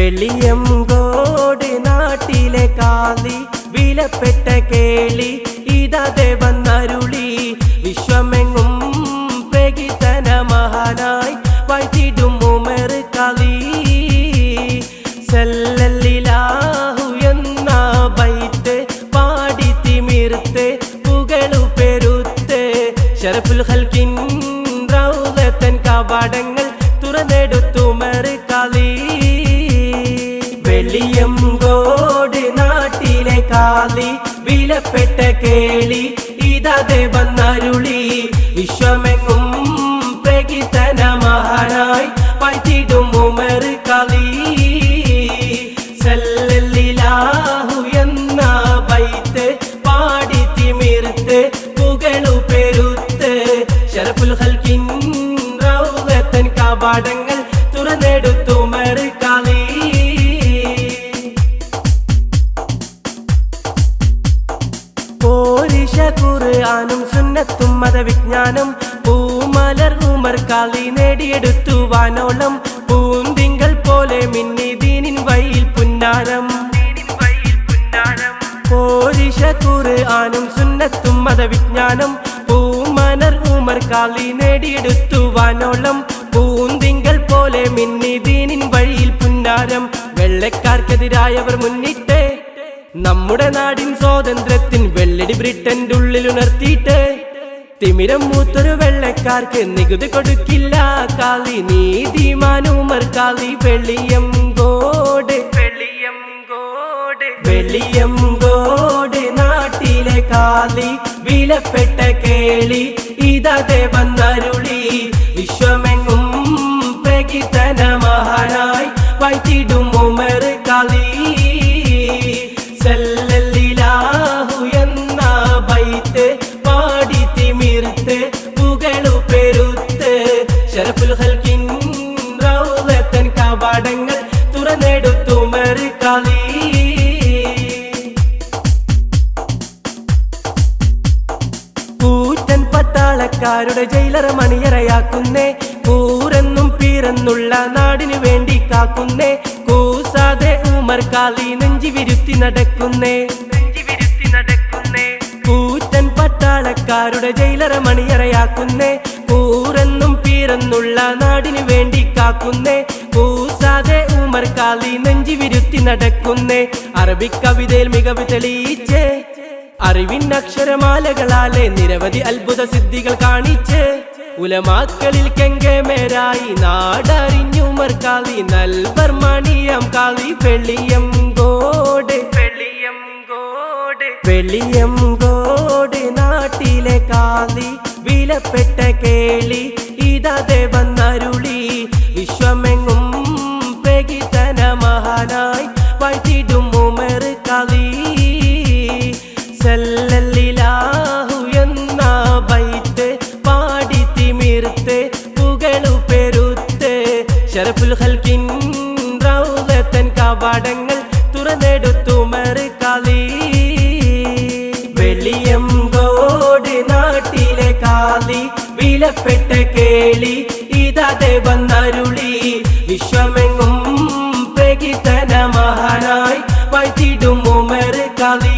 വെളിയംകോട് നാട്ടിലെ കാളി വിലപ്പെട്ട കേളി ഇതേ വന്നരുളി വിശ്വമെങ്ങും പ്രകിതന മഹാനായി വൈത്തിടും ഉമർ കളി സല്ലല്ലാഹു എന്ന ബൈത്ത് പാടി തിമിർത്ത് പുകളു പെരുത്ത് ശറഫുൽ ഖൽഖിൻ റൗളത്തൻ കവാടങ്ങൾ തുറന്നെടുത്തു ഉമർ കളി വെളിയംകോട് നാട്ടിലെ കാളി വിലപ്പെട്ട കേളി ഇതേ വന്നരുളി വിശ്വമെങ്ങും പ്രകിതന മഹാനായി വൈത്തിടും ഉമർ കളി സല്ലല്ലാഹു എന്ന ബൈത്ത് പാടി തിമിർത്ത് പുകളു പെരുത്ത് ശറഫുൽ ഖൽഖിൻ റൗളത്തൻ കവാടങ്ങൾ തുറന്നെടുത്തു ഉമർ കളി ഖുർആനും സുന്നത്തും മതവിജ്ഞാനം പൂമലർ ഉമർ കളി നേടിയെടുത്തു വാനോളം പൂന്തിങ്കൾ പോലെ മിന്നി ദീനിൻ വഴിയിൽ പുന്നാരം ഖുർആനും സുന്നത്തും മതവിജ്ഞാനം പൂമലർ ഉമർ കളി നേടിയെടുത്തു വാനോളം പൂന്തിങ്കൾ പോലെ മിന്നി ദീനിൻ വഴിയിൽ പുന്നാരം വെള്ളക്കാർക്കെതിരായവർ മുന്നിട്ട് നമ്മുടെ നാടിൻ സ്വാതന്ത്ര്യത്തിൻ വെള്ളടി ബ്രിട്ടന്റെ ഉള്ളിൽ ഉണർത്തിയിട്ട് തിമിരം മൂത്തൊരു വെള്ളക്കാർക്ക് നികുതി കൊടുക്കില്ല കളി നീതിമാൻ ഉമർ കളി വെളിയംകോട് നാട്ടിലെ കാളി വിലപ്പെട്ട കേളി ഇതേ വന്നരുളി വിശ്വമെങ്ങും പ്രകിതന മഹാനായി വൈത്തിടും ഉമർ കളി സല്ലല്ലാഹു എന്ന ബൈത്ത് പാടി തിമിർത്ത് പുകളു പെരുത്ത് ശറഫുൽ ഖൽഖിൻ റൗളത്തൻ കവാടങ്ങൾ തുറന്നെടുത്തു ഉമർ കളി കൂറ്റൻ പട്ടാളക്കാരുടെ ജയിലറ മണിയറയാക്കുന്നേ കൂരെന്നും പീരെന്നുള്ള നാടിനു വേണ്ടി കാക്കുന്നേ കൂസാതെ ഉമർ കളി നെഞ്ചി വിരുത്തി നടക്കുന്നേ കൂറ്റൻ പട്ടാളക്കാരുടെ ജയിലറ മണിയറയാക്കുന്നേ കൂരെന്നും പീരെന്നുള്ള നാടിനു വേണ്ടി കാക്കുന്നേ കൂസാതെ ഉമർ കളി നെഞ്ചി വിരുത്തി നടക്കുന്നേ അറബിക്കവിതയിൽ മികവ് തെളിയിച്ച് അറിവിൻ അക്ഷരമാലകളാലെ നിരവധി അത്ഭുത സിദ്ധികൾ കാണിച്ച് ഉലമാക്കളിൽ കെങ്കേമേരായി നാടറിഞ്ഞു ഉമർ കളി നൽവർ മണിയം കളി വെളിയംകോട് നാട്ടിലെ കാളി വിലപ്പെട്ട കേളി ഇതേ വന്നരുളി വിശ്വമെങ്ങും പ്രകിതന മഹാനായി വൈത്തിടും ഉമർ കളി സല്ലല്ലാഹു എന്ന ബൈത്ത് പാടി തിമിർത്ത് പുകളു പെരുത്ത് ശറഫുൽ ഖൽഖിൻ റൗളത്തൻ കവാടങ്ങൾ തുറന്നെടുത്തു ഉമർ കളി വെളിയംകോട് നാട്ടിലെ കാളി വിലപ്പെട്ട കേളി ഇതേ വന്നരുളി വിശ്വമെങ്ങും പ്രകിതന മഹാനായി വൈത്തിടും ഉമർ കളി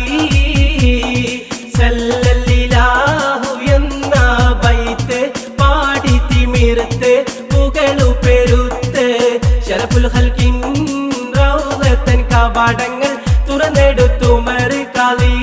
സല്ലല്ലാഹു എന്ന ബൈത്ത് പാടി തിമിർത്ത് പുകളു പെരുത്ത് ശറഫുൽ ഖൽഖിൻ റൗളത്തൻ കവാടങ്ങൾ തുറന്നെടുത്തു ഉമർ കളി